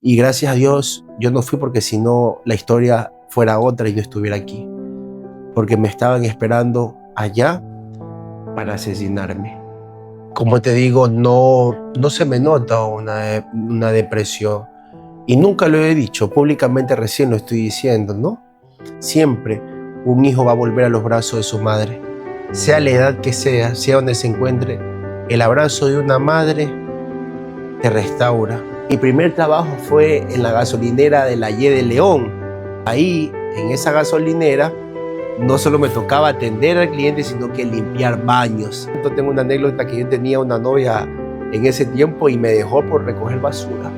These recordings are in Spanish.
Y gracias a Dios yo no fui, porque si no la historia fuera otra y yo estuviera aquí. Porque me estaban esperando allá para asesinarme. Como te digo, no se me nota una depresión. Y nunca lo he dicho, públicamente recién lo estoy diciendo, ¿no? Siempre un hijo va a volver a los brazos de su madre. Sea la edad que sea donde se encuentre, el abrazo de una madre te restaura. Mi primer trabajo fue en la gasolinera de la Y de León. Ahí, en esa gasolinera, no solo me tocaba atender al cliente, sino que limpiar baños. Tengo una anécdota que yo tenía una novia en ese tiempo y me dejó por recoger basura.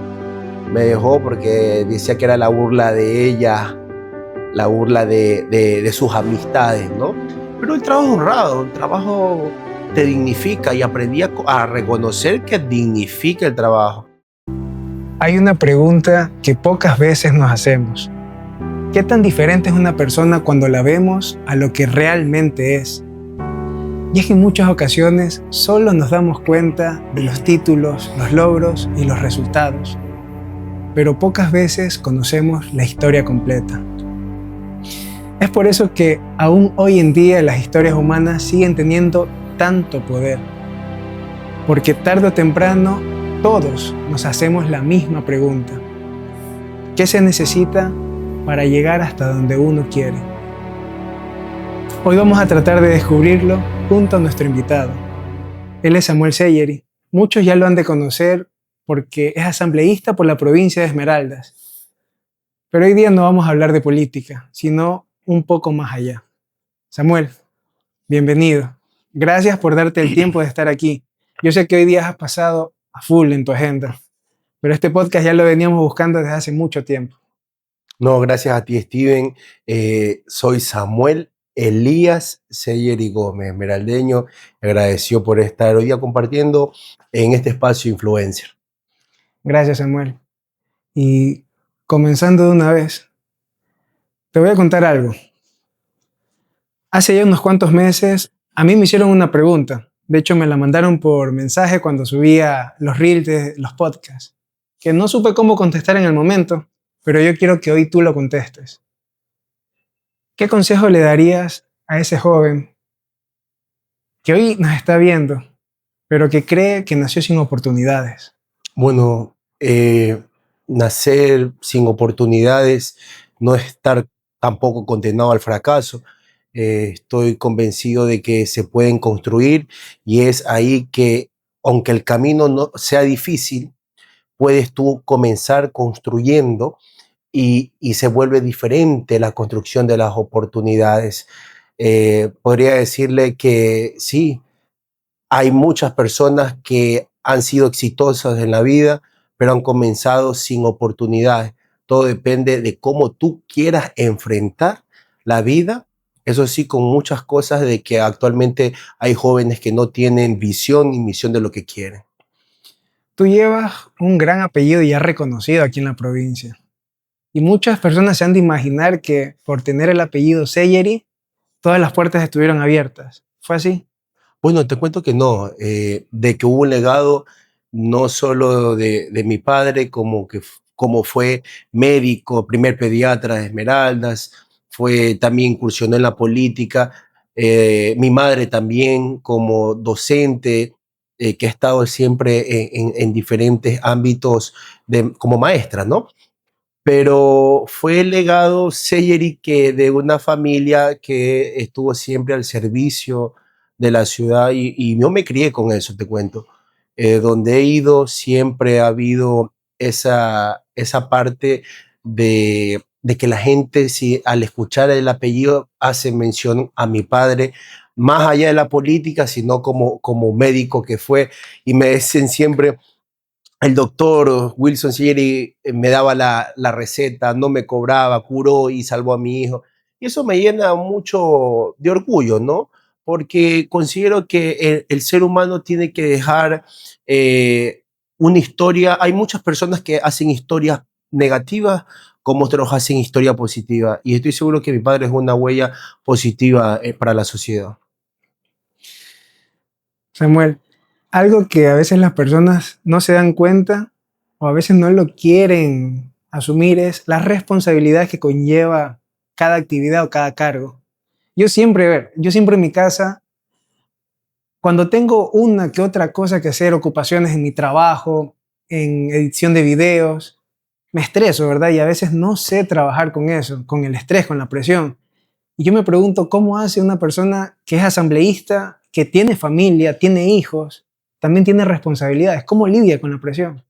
Me dejó porque decía que era la burla de ella, la burla de sus amistades, ¿no? Pero el trabajo honrado, el trabajo te dignifica, y aprendí a reconocer que dignifica el trabajo. Hay una pregunta que pocas veces nos hacemos. ¿Qué tan diferente es una persona cuando la vemos a lo que realmente es? Y es que en muchas ocasiones solo nos damos cuenta de los títulos, los logros y los resultados, pero pocas veces conocemos la historia completa. Es por eso que aún hoy en día las historias humanas siguen teniendo tanto poder, porque tarde o temprano todos nos hacemos la misma pregunta: ¿qué se necesita para llegar hasta donde uno quiere? Hoy vamos a tratar de descubrirlo junto a nuestro invitado. Él es Samuel Seyeri. Muchos ya lo han de conocer porque es asambleísta por la provincia de Esmeraldas. Pero hoy día no vamos a hablar de política, sino un poco más allá. Samuel, bienvenido. Gracias por darte el tiempo de estar aquí. Yo sé que hoy día has pasado a full en tu agenda, pero este podcast ya lo veníamos buscando desde hace mucho tiempo. No, gracias a ti, Steven. Soy Samuel Elías Seyeri Gómez, esmeraldeño. Agradecido por estar hoy día compartiendo en este espacio influencer. Gracias, Samuel. Y comenzando de una vez, te voy a contar algo. Hace ya unos cuantos meses a mí me hicieron una pregunta. De hecho, me la mandaron por mensaje cuando subía los reels de los podcasts, que no supe cómo contestar en el momento, pero yo quiero que hoy tú lo contestes. ¿Qué consejo le darías a ese joven que hoy nos está viendo, pero que cree que nació sin oportunidades? Bueno, nacer sin oportunidades no es estar tampoco condenado al fracaso. Estoy convencido de que se pueden construir, y es ahí que, aunque el camino no sea difícil, puedes tú comenzar construyendo, y se vuelve diferente la construcción de las oportunidades. Podría decirle que sí, hay muchas personas que han sido exitosas en la vida, pero han comenzado sin oportunidades. Todo depende de cómo tú quieras enfrentar la vida. Eso sí, con muchas cosas de que actualmente hay jóvenes que no tienen visión y misión de lo que quieren. Tú llevas un gran apellido ya reconocido aquí en la provincia. Y muchas personas se han de imaginar que por tener el apellido Seyeri, todas las puertas estuvieron abiertas. ¿Fue así? Bueno, te cuento que no, de que hubo un legado no solo de mi padre, como fue médico, primer pediatra de Esmeraldas, también incursionó en la política, mi madre también como docente, que ha estado siempre en diferentes ámbitos como maestra, ¿no? Pero fue el legado Seyeri que de una familia que estuvo siempre al servicio de la ciudad, y yo me crié con eso, te cuento. Donde he ido siempre ha habido esa parte de que la gente, si al escuchar el apellido, hace mención a mi padre, más allá de la política, sino como médico que fue, y me dicen siempre: el doctor Wilson Seyeri me daba la receta, no me cobraba, curó y salvó a mi hijo. Y eso me llena mucho de orgullo, ¿no? Porque considero que el ser humano tiene que dejar una historia. Hay muchas personas que hacen historias negativas, como otros hacen historia positiva. Y estoy seguro que mi padre es una huella positiva para la sociedad. Samuel, algo que a veces las personas no se dan cuenta o a veces no lo quieren asumir es la responsabilidad que conlleva cada actividad o cada cargo. Yo siempre, a ver, yo siempre en mi casa, cuando tengo una que otra cosa que hacer, ocupaciones en mi trabajo, en edición de videos, me estreso, ¿verdad? Y a veces no sé trabajar con eso, con el estrés, con la presión. Y yo me pregunto cómo hace una persona que es asambleísta, que tiene familia, tiene hijos, también tiene responsabilidades, ¿cómo lidia con la presión?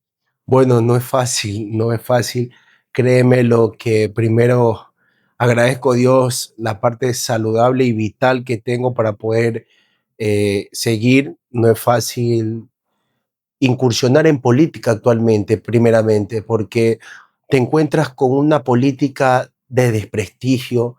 Bueno, no es fácil, no es fácil. Créeme lo que primero agradezco a Dios la parte saludable y vital que tengo para poder seguir. No es fácil incursionar en política actualmente, primeramente, porque te encuentras con una política de desprestigio,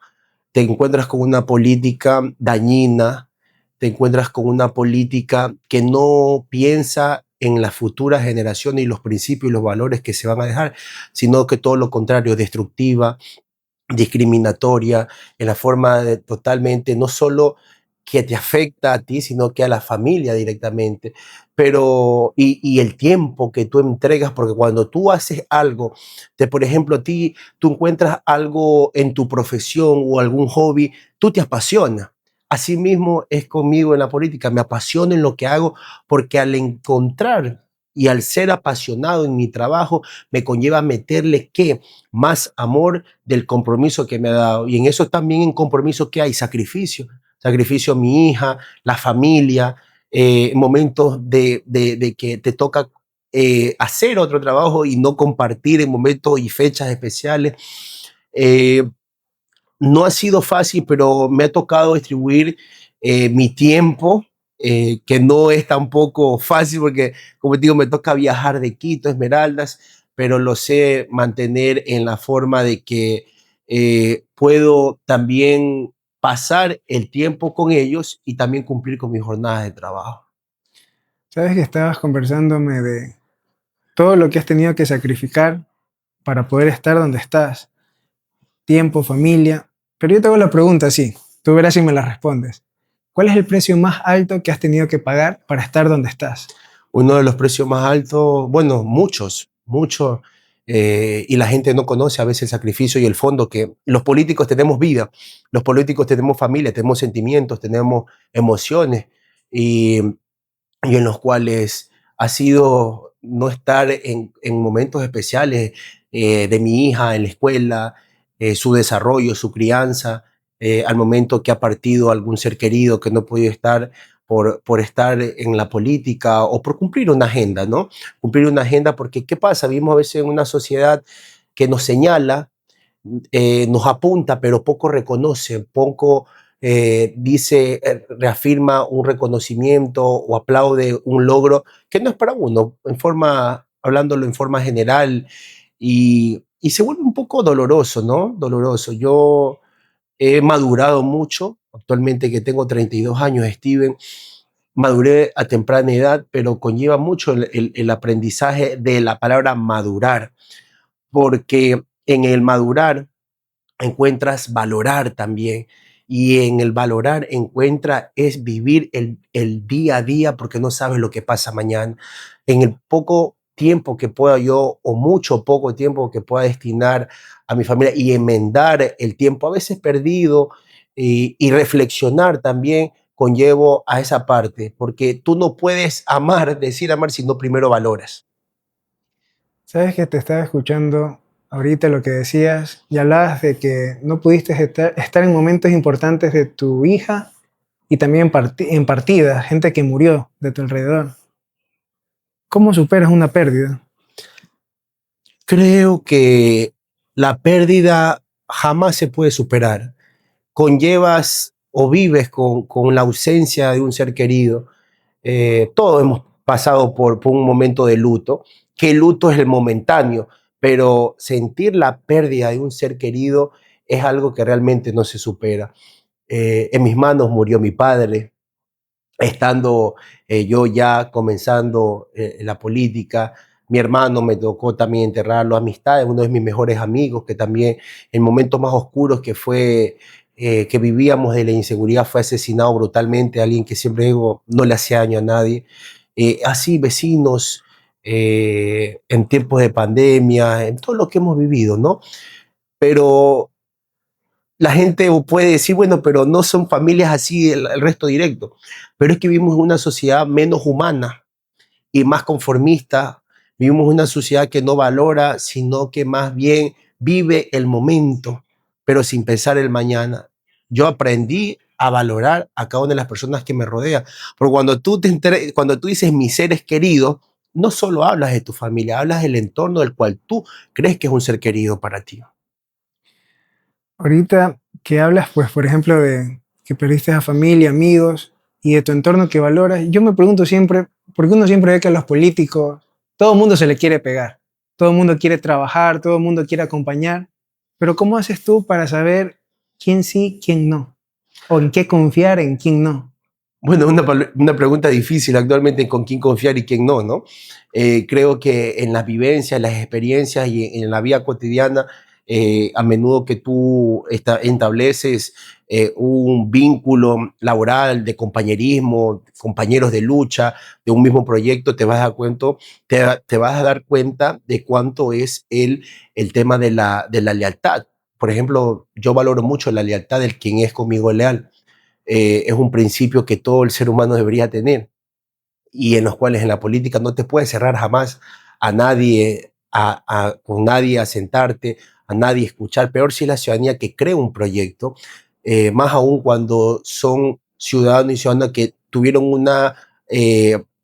te encuentras con una política dañina, te encuentras con una política que no piensa en las futuras generaciones y los principios y los valores que se van a dejar, sino que todo lo contrario, destructiva, discriminatoria, en la forma de totalmente, no solo que te afecta a ti, sino que a la familia directamente. Pero, y el tiempo que tú entregas, porque cuando tú haces algo, por ejemplo, a ti, tú encuentras algo en tu profesión o algún hobby, tú te apasiona. Asimismo es conmigo en la política, me apasiona en lo que hago, porque al encontrar y al ser apasionado en mi trabajo, me conlleva meterle que más amor del compromiso que me ha dado. Y en eso también en compromiso que hay sacrificio. Sacrificio a mi hija, la familia, momentos de que te toca hacer otro trabajo y no compartir en momentos y fechas especiales. Eh, no ha sido fácil, pero me ha tocado distribuir mi tiempo, que no es tampoco fácil porque, como te digo, me toca viajar de Quito, Esmeraldas, pero lo sé mantener en la forma de que puedo también pasar el tiempo con ellos y también cumplir con mis jornadas de trabajo. Sabes que estabas conversándome de todo lo que has tenido que sacrificar para poder estar donde estás, tiempo, familia, pero yo te hago la pregunta así, tú verás si me la respondes. ¿Cuál es el precio más alto que has tenido que pagar para estar donde estás? Uno de los precios más altos, bueno, muchos, muchos, y la gente no conoce a veces el sacrificio y el fondo que los políticos tenemos vida, los políticos tenemos familia, tenemos sentimientos, tenemos emociones y, y en los cuales ha sido no estar en momentos especiales de mi hija en la escuela, su desarrollo, su crianza, al momento que ha partido algún ser querido que no ha podido estar por estar en la política o por cumplir una agenda, ¿no? Cumplir una agenda porque, ¿qué pasa? Vivimos a veces en una sociedad que nos señala, nos apunta, pero poco reconoce, poco dice, reafirma un reconocimiento o aplaude un logro que no es para uno, en forma, hablándolo en forma general, y se vuelve un poco doloroso, ¿no? Doloroso. Yo he madurado mucho, actualmente que tengo 32 años, Steven, maduré a temprana edad, pero conlleva mucho el aprendizaje de la palabra madurar, porque en el madurar encuentras valorar también. Y en el valorar encuentra es vivir el día a día porque no sabes lo que pasa mañana. En el poco tiempo que pueda yo, o mucho poco tiempo que pueda destinar a mi familia y enmendar el tiempo a veces perdido y reflexionar también conllevo a esa parte, porque tú no puedes amar, decir amar, si no primero valoras. Sabes que te estaba escuchando ahorita lo que decías y hablabas de que no pudiste estar en momentos importantes de tu hija y también en partidas, gente que murió de tu alrededor. ¿Cómo superas una pérdida? Creo que la pérdida jamás se puede superar. Conllevas o vives con la ausencia de un ser querido. Todos hemos pasado por un momento de luto, que el luto es el momentáneo, pero sentir la pérdida de un ser querido es algo que realmente no se supera. En mis manos murió mi padre, estando yo ya comenzando la política. Mi hermano me tocó también enterrarlo, amistades, uno de mis mejores amigos, que también en momentos más oscuros que fue, que vivíamos de la inseguridad, fue asesinado brutalmente, alguien que siempre digo, no le hacía daño a nadie. Así, vecinos, en tiempos de pandemia, en todo lo que hemos vivido, ¿no? Pero la gente puede decir, bueno, pero no son familias así el resto directo. Pero es que vivimos en una sociedad menos humana y más conformista. Vivimos en una sociedad que no valora, sino que más bien vive el momento, pero sin pensar el mañana. Yo aprendí a valorar a cada una de las personas que me rodean. Porque cuando tú dices mis seres queridos, no solo hablas de tu familia, hablas del entorno del cual tú crees que es un ser querido para ti. Ahorita que hablas, pues, por ejemplo, de que perdiste a familia, amigos y de tu entorno que valoras, yo me pregunto siempre, porque uno siempre ve que a los políticos, todo el mundo se le quiere pegar, todo el mundo quiere trabajar, todo el mundo quiere acompañar, pero ¿cómo haces tú para saber quién sí, quién no? O en qué confiar, en quién no. Bueno, una pregunta difícil actualmente con quién confiar y quién no, ¿no? Creo que en las vivencias, las experiencias y en la vida cotidiana, a menudo que tú estableces un vínculo laboral, de compañerismo, compañeros de lucha, de un mismo proyecto, te vas a dar cuenta de cuánto es el tema de la lealtad. Por ejemplo, yo valoro mucho la lealtad del quien es conmigo leal. Es un principio que todo el ser humano debería tener y en los cuales en la política no te puedes cerrar jamás a nadie, con nadie a sentarte, a nadie a escuchar. Peor si es la ciudadanía que crea un proyecto, más aún cuando son ciudadanos y ciudadanas que tuvieron una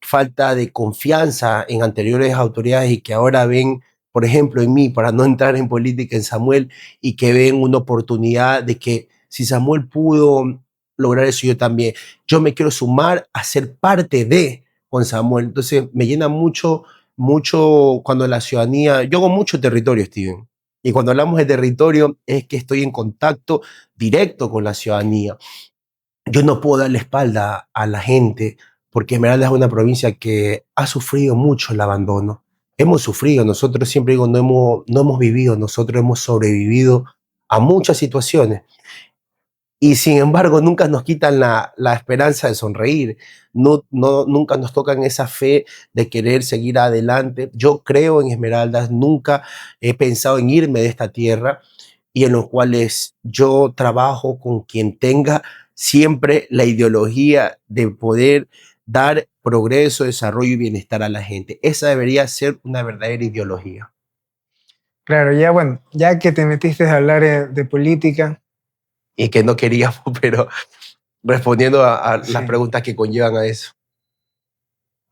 falta de confianza en anteriores autoridades y que ahora ven, por ejemplo, en mí, para no entrar en política, en Samuel, y que ven una oportunidad de que si Samuel pudo lograr eso, yo también. Yo me quiero sumar a ser parte de con Samuel. Entonces me llena mucho, mucho cuando la ciudadanía, yo hago mucho territorio, Steven. Y cuando hablamos de territorio es que estoy en contacto directo con la ciudadanía. Yo no puedo darle espalda a la gente porque Esmeralda es una provincia que ha sufrido mucho el abandono. Hemos sufrido, nosotros siempre digo, no hemos vivido, nosotros hemos sobrevivido a muchas situaciones y sin embargo nunca nos quitan la esperanza de sonreír, nunca nos tocan esa fe de querer seguir adelante. Yo creo en Esmeraldas, nunca he pensado en irme de esta tierra y en los cuales yo trabajo con quien tenga siempre la ideología de poder dar progreso, desarrollo y bienestar a la gente. Esa debería ser una verdadera ideología. Claro, ya bueno, ya que te metiste a hablar de política, Y que no queríamos, pero respondiendo a las sí. preguntas que conllevan a eso.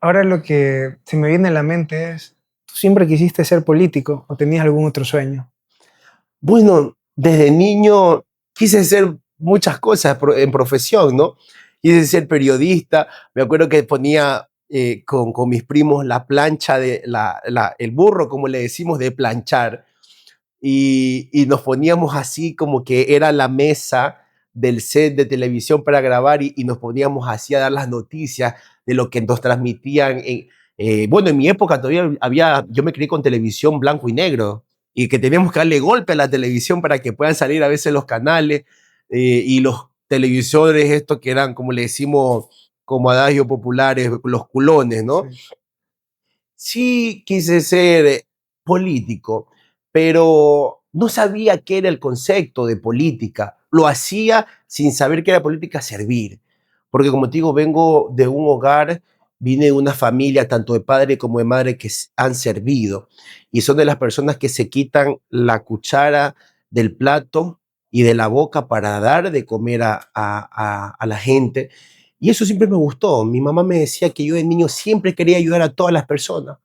Ahora lo que se me viene a la mente es, ¿tú siempre quisiste ser político o tenías algún otro sueño? Bueno, desde niño quise ser muchas cosas en profesión, ¿no? Quise ser periodista. Me acuerdo que ponía con mis primos la plancha el burro, como le decimos, de planchar y nos poníamos así como que era la mesa del set de televisión para grabar y nos poníamos así a dar las noticias de lo que nos transmitían. Bueno, en mi época todavía yo me crié con televisión blanco y negro y que teníamos que darle golpe a la televisión para que puedan salir a veces los canales y los televisores estos que eran, como le decimos, como adagio populares, los culones, ¿no? Sí. Sí quise ser político, pero no sabía qué era el concepto de política. Lo hacía sin saber qué era política servir. Porque como te digo, vengo de un hogar, vine de una familia, tanto de padre como de madre, que han servido. Y son de las personas que se quitan la cuchara del plato y de la boca para dar de comer a la gente. Y eso siempre me gustó. Mi mamá me decía que yo de niño siempre quería ayudar a todas las personas.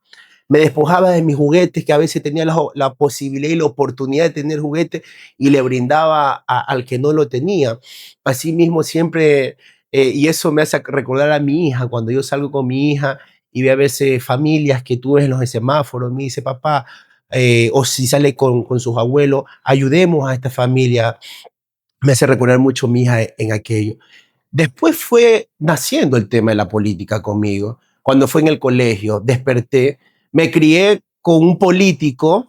Me despojaba de mis juguetes, que a veces tenía la posibilidad y la oportunidad de tener juguetes y le brindaba al que no lo tenía. Asimismo, siempre, y eso me hace recordar a mi hija, cuando yo salgo con mi hija y ve a veces familias que tú ves en los semáforos, me dice, papá, o si sale con sus abuelos, ayudemos a esta familia. Me hace recordar mucho a mi hija en aquello. Después fue naciendo el tema de la política conmigo. Cuando fue en el colegio, desperté, me crié con un político,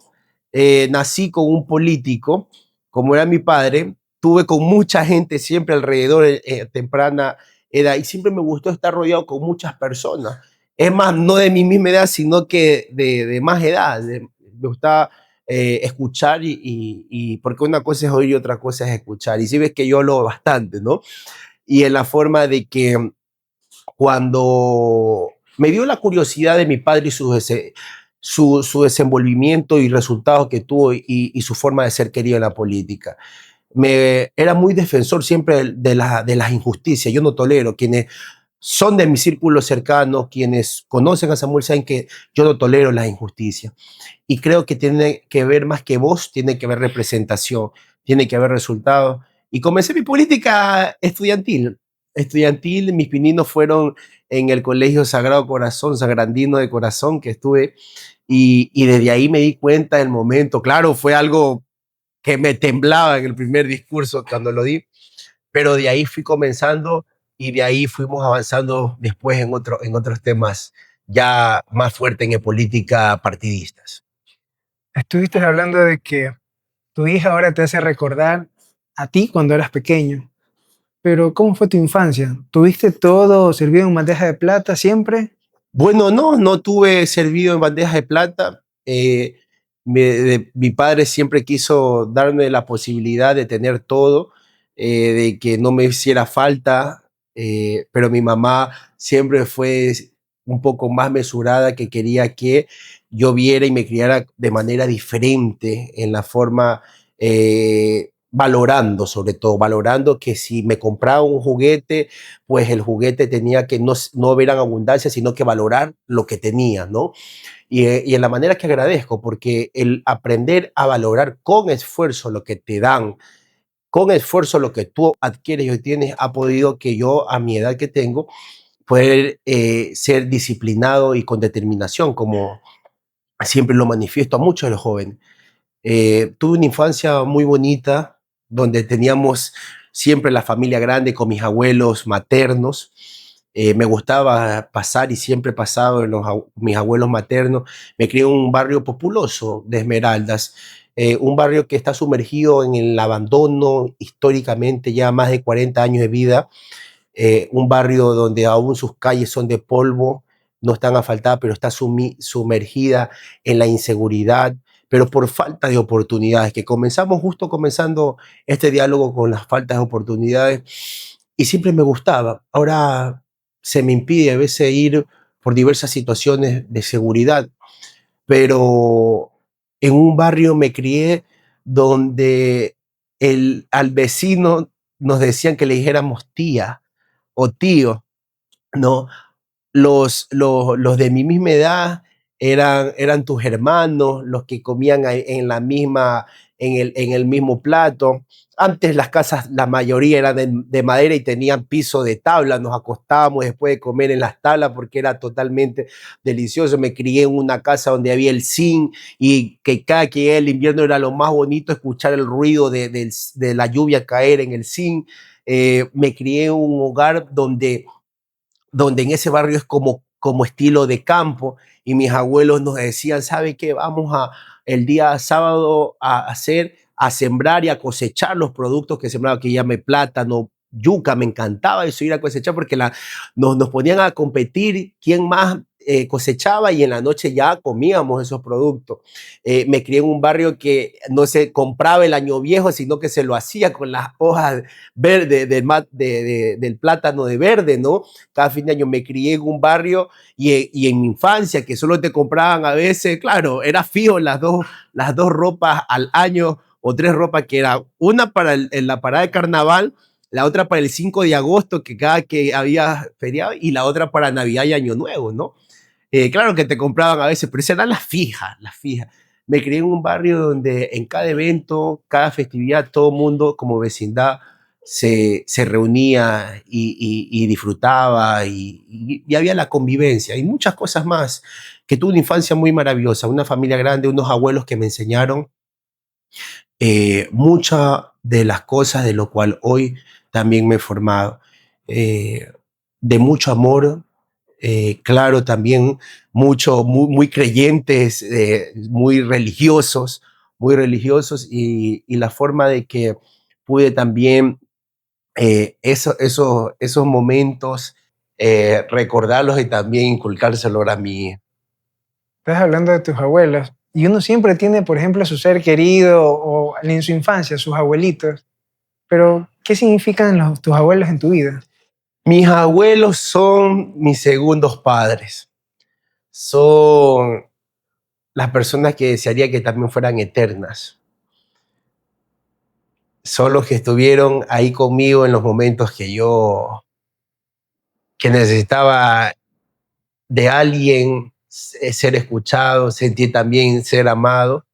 nací con un político, como era mi padre, tuve con mucha gente siempre alrededor, temprana edad, y siempre me gustó estar rodeado con muchas personas. es más, no de mi misma edad, sino que de más edad. Me gusta escuchar porque una cosa es oír y otra cosa es escuchar. Y si ves que yo hablo bastante, ¿no? Y en la forma de que cuando me dio la curiosidad de mi padre y su desenvolvimiento y resultados que tuvo y su forma de ser querido en la política. Era muy defensor siempre de las injusticias. Yo no tolero quienes son de mi círculo cercano, quienes conocen a Samuel saben que yo no tolero las injusticias. Y creo que tiene que ver más que voz, tiene que ver representación, tiene que haber resultados. Y comencé mi política estudiantil. Mis pininos fueron en el Colegio Sagrado Corazón, Sagrandino de Corazón, que estuve, y desde ahí me di cuenta del momento. Claro, fue algo que me temblaba en el primer discurso cuando lo di, pero de ahí fui comenzando y de ahí fuimos avanzando después en otros temas ya más fuertes en política partidistas. Estuviste hablando de que tu hija ahora te hace recordar a ti cuando eras pequeño, pero ¿cómo fue tu infancia? ¿Tuviste todo servido en bandeja de plata siempre? Bueno, no tuve servido en bandeja de plata. Mi padre siempre quiso darme la posibilidad de tener todo, de que no me hiciera falta, pero mi mamá siempre fue un poco más mesurada, que quería que yo viera y me criara de manera diferente en la forma, valorando, sobre todo, valorando que si me compraba un juguete, pues el juguete tenía que no ver en abundancia, sino que valorar lo que tenía, ¿no? Y en la manera que agradezco, porque el aprender a valorar con esfuerzo lo que te dan, con esfuerzo lo que tú adquieres y obtienes, ha podido que yo, a mi edad que tengo, poder ser disciplinado y con determinación, como siempre lo manifiesto a muchos de los jóvenes. Tuve una infancia muy bonita, donde teníamos siempre la familia grande con mis abuelos maternos. Me gustaba pasar y siempre he pasado en mis abuelos maternos. Me crié en un barrio populoso de Esmeraldas, un barrio que está sumergido en el abandono históricamente, ya más de 40 años de vida, un barrio donde aún sus calles son de polvo, no están asfaltadas, pero está sumergida en la inseguridad, pero por falta de oportunidades, que comenzamos justo comenzando este diálogo con las faltas de oportunidades, y siempre me gustaba. Ahora se me impide a veces ir por diversas situaciones de seguridad, pero en un barrio me crié donde al vecino nos decían que le dijéramos tía o tío, ¿no? Los de mi misma edad eran tus hermanos, los que comían en la misma, en el mismo plato. Antes las casas, la mayoría eran de madera y tenían piso de tabla. Nos acostábamos después de comer en las tablas porque era totalmente delicioso. Me crié en una casa donde había el zinc y que cada que el invierno era lo más bonito escuchar el ruido de la lluvia caer en el zinc. Me crié en un hogar donde en ese barrio es como estilo de campo, y mis abuelos nos decían, ¿sabe qué? Vamos el día sábado a sembrar y a cosechar los productos que sembraba, que llame plátano, yuca. Me encantaba eso, ir a cosechar, porque nos ponían a competir quién más cosechaba, y en la noche ya comíamos esos productos. Me crié en un barrio que no se compraba el año viejo, sino que se lo hacía con las hojas verdes del plátano de verde, ¿no? Cada fin de año me crié en un barrio, y en mi infancia, que solo te compraban a veces, claro, era fijo las dos ropas al año, o tres ropas, que era una para en la parada de carnaval, la otra para el 5 de agosto, que cada que había feriado, y la otra para Navidad y Año Nuevo, ¿no? Claro que te compraban a veces, pero esas eran las fijas, las fijas. Me crié en un barrio donde en cada evento, cada festividad, todo el mundo como vecindad se reunía y disfrutaba, y había la convivencia y muchas cosas más, que tuve una infancia muy maravillosa, una familia grande, unos abuelos que me enseñaron muchas de las cosas de lo cual hoy también me he formado. Eh, de mucho amor, claro, también muy creyentes, muy religiosos, y la forma de que pude también esos momentos recordarlos y también inculcárselo a mí. Estás hablando de tus abuelos y uno siempre tiene, por ejemplo, a su ser querido o en su infancia, sus abuelitos. Pero, ¿qué significan tus abuelos en tu vida? Mis abuelos son mis segundos padres. Son las personas que desearía que también fueran eternas. Son los que estuvieron ahí conmigo en los momentos que necesitaba de alguien, ser escuchado, sentir también ser amado,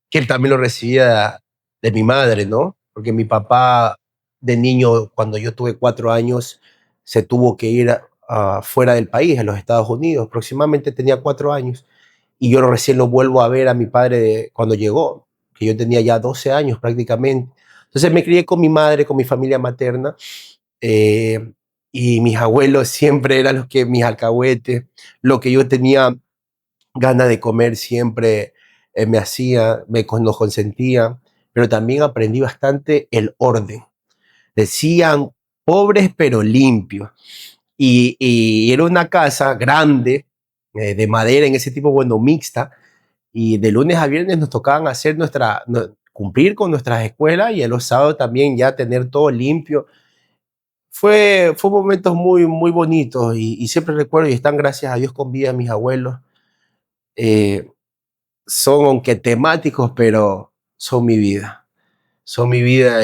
que él también lo recibía de mi madre, ¿no? Porque mi papá de niño, cuando yo tuve 4 años, se tuvo que ir fuera del país, a los Estados Unidos. Aproximadamente tenía 4 años. Y yo recién lo vuelvo a ver a mi padre cuando llegó, que yo tenía ya 12 años prácticamente. Entonces me crié con mi madre, con mi familia materna, eh, y mis abuelos siempre eran mis alcahuetes, lo que yo tenía ganas de comer siempre me hacía, nos consentía, pero también aprendí bastante el orden. Decían pobres pero limpios. Y era una casa grande, de madera en ese tipo, bueno, mixta, y de lunes a viernes nos tocaban hacer cumplir con nuestras escuelas y los sábados también ya tener todo limpio. Fue momentos muy, muy bonitos y siempre recuerdo y están gracias a Dios con vida mis abuelos. Eh, Son aunque temáticos, pero son mi vida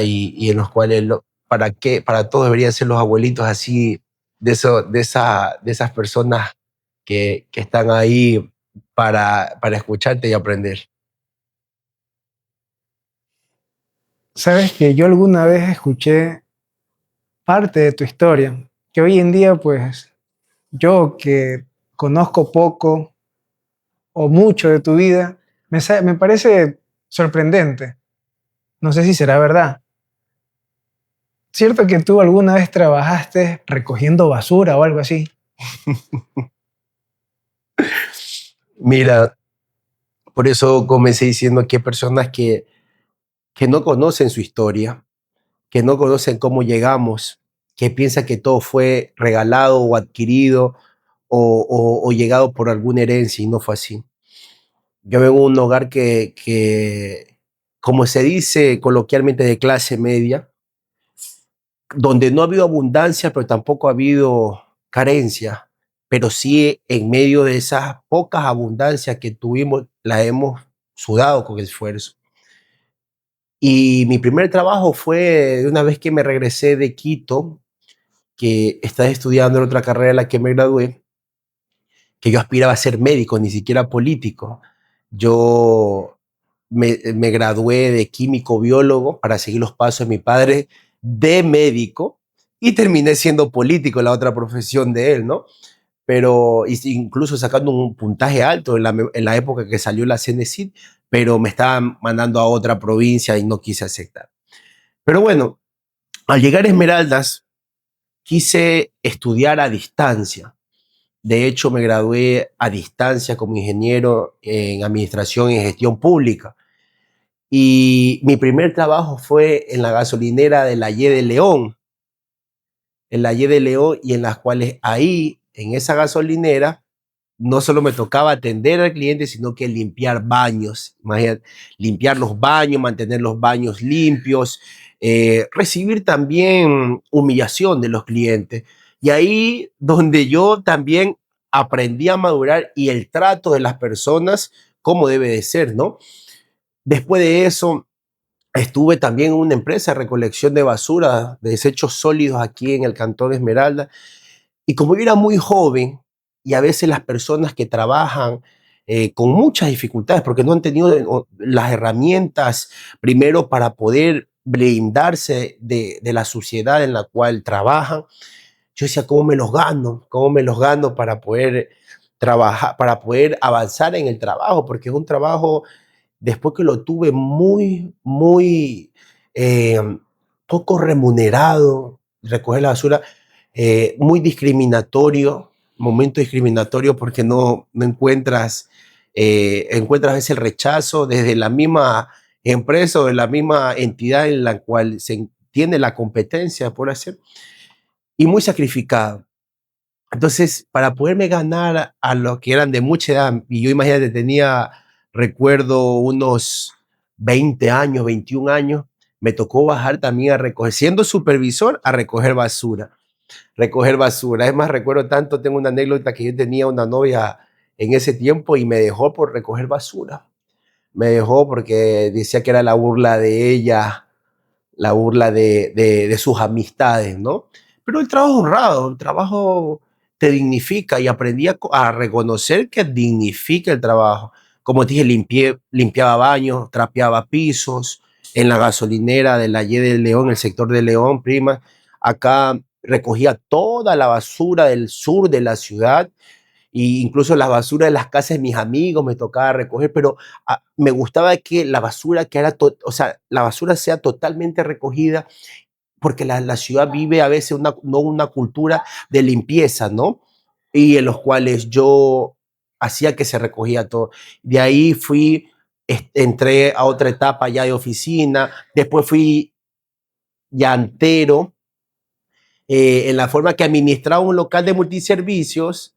y en los cuales, ¿para qué? Para todos deberían ser los abuelitos así, de esas personas que están ahí para escucharte y aprender. Sabes que yo alguna vez escuché parte de tu historia, que hoy en día, pues, yo que conozco poco o mucho de tu vida, me parece sorprendente. No sé si será verdad. ¿Cierto que tú alguna vez trabajaste recogiendo basura o algo así? Mira, por eso comencé diciendo que hay personas que no conocen su historia, que no conocen cómo llegamos, que piensan que todo fue regalado o adquirido o llegado por alguna herencia y no fue así. Yo vengo de un hogar como se dice coloquialmente, de clase media, donde no ha habido abundancia, pero tampoco ha habido carencia, pero sí en medio de esas pocas abundancias que tuvimos, la hemos sudado con esfuerzo. Y mi primer trabajo fue de una vez que me regresé de Quito, que estaba estudiando en otra carrera en la que me gradué, que yo aspiraba a ser médico, ni siquiera político. Yo me gradué de químico biólogo para seguir los pasos de mi padre de médico y terminé siendo político, la otra profesión de él, ¿no? Pero incluso sacando un puntaje alto en la época que salió la CENESID, pero me estaban mandando a otra provincia y no quise aceptar. Pero bueno, al llegar a Esmeraldas, quise estudiar a distancia. De hecho, me gradué a distancia como ingeniero en administración y gestión pública. Y mi primer trabajo fue en la gasolinera de la Y de León, en la Y de León, y en las cuales ahí, en esa gasolinera, no solo me tocaba atender al cliente, sino que limpiar baños. Imagínate, limpiar los baños, mantener los baños limpios, recibir también humillación de los clientes. Y ahí donde yo también aprendí a madurar y el trato de las personas, como debe de ser, ¿no? Después de eso, estuve también en una empresa de recolección de basura, de desechos sólidos aquí en el Cantón Esmeralda. Y como yo era muy joven y a veces las personas que trabajan con muchas dificultades porque no han tenido las herramientas primero para poder blindarse de la suciedad en la cual trabajan, yo decía, ¿cómo me los gano? ¿Cómo me los gano para poder trabajar, para poder avanzar en el trabajo? Porque es un trabajo, después que lo tuve muy, muy eh, poco remunerado, recoger la basura, muy discriminatorio, momento discriminatorio porque no encuentras, encuentras a veces el rechazo desde la misma empresa o de la misma entidad en la cual se tiene la competencia por hacer, y muy sacrificado. Entonces, para poderme ganar a los que eran de mucha edad, y yo imagínate, tenía, recuerdo, unos 20 años, 21 años, me tocó bajar también a recoger, siendo supervisor, a recoger basura. Recoger basura. Es más, recuerdo tanto, tengo una anécdota que yo tenía una novia en ese tiempo y me dejó por recoger basura. Me dejó porque decía que era la burla de ella, la burla de sus amistades, ¿no? Pero el trabajo honrado, el trabajo te dignifica y aprendí a reconocer que dignifica el trabajo. Como te dije, limpiaba baños, trapeaba pisos en la gasolinera de la Y de León, el sector de León, prima. Acá recogía toda la basura del sur de la ciudad y incluso la basura de las casas de mis amigos me tocaba recoger, pero me gustaba que la basura o sea, la basura sea totalmente recogida, porque la ciudad vive a veces no una cultura de limpieza, ¿no? Y en los cuales yo hacía que se recogía todo. De ahí entré a otra etapa ya de oficina, después fui llantero, en la forma que administraba un local de multiservicios,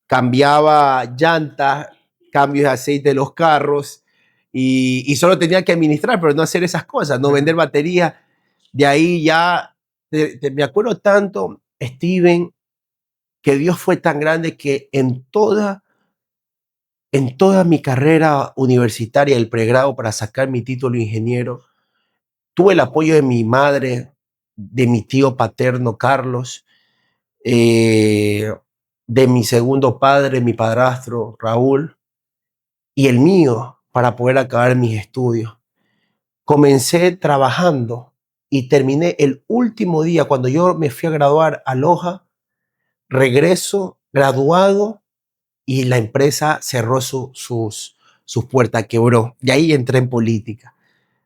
cambiaba llantas, cambios de aceite de los carros y solo tenía que administrar, pero no hacer esas cosas, no vender baterías. De ahí ya, me acuerdo tanto, Steven, que Dios fue tan grande que en toda mi carrera universitaria, el pregrado para sacar mi título de ingeniero, tuve el apoyo de mi madre, de mi tío paterno Carlos, eh, de mi segundo padre, mi padrastro Raúl, y el mío para poder acabar mis estudios. Comencé trabajando y terminé el último día, cuando yo me fui a graduar a Loja, regreso graduado y la empresa cerró sus puertas, quebró. Y ahí entré en política.